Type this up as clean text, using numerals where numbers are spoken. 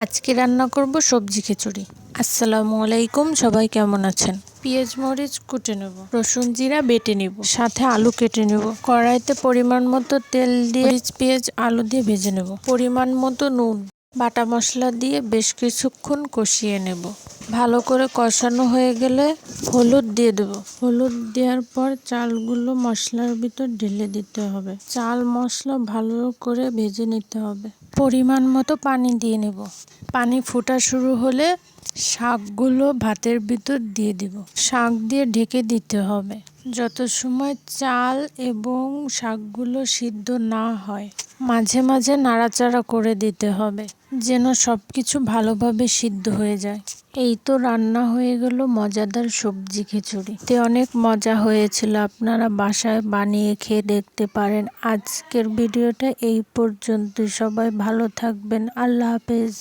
আজকে রান্না করব সবজি খিচুড়ি। আসসালামু আলাইকুম, সবাই কেমন আছেন? পেঁয়াজ মরিচ কুটে নেব, রসুন জিরা বেটে নেব, সাথে আলু কেটে নেব। কড়াইতে পরিমাণ মতো তেল দিয়ে মরিচ পেঁয়াজ আলু দিয়ে ভেজে নেব। পরিমাণ মতো নুন, বাটা মশলা দিয়ে বেশ কিছুক্ষণ কষিয়ে নেব। ভালো করে কষানো হয়ে গেলে হলুদ দিয়ে দেব। হলুদ দেওয়ার পর চালগুলো মশলার ভিতর ঢেলে দিতে হবে। চাল মশলা ভালো করে ভেজে নিতে হবে। পরিমাণ মতো পানি দিয়ে নেব। পানি ফোটা শুরু হলে শাকগুলো ভাতের ভিতর দিয়ে দিব। শাক দিয়ে ঢেকে দিতে হবে যত সময় চাল এবং শাকগুলো সিদ্ধ না হয়। মাঝে মাঝে নাড়াচাড়া করে দিতে হবে যেন সবকিছু ভালোভাবে সিদ্ধ হয়ে যায়। এই তো রান্না হয়ে গেল মজাদার সবজি খিচুড়ি। অনেক মজা হয়েছিল, আপনারা বাসায় বানিয়ে খেয়ে দেখতে পারেন। আজকের ভিডিওটা এই পর্যন্ত। সবাই ভালো থাকবেন। আল্লাহ হাফেজ।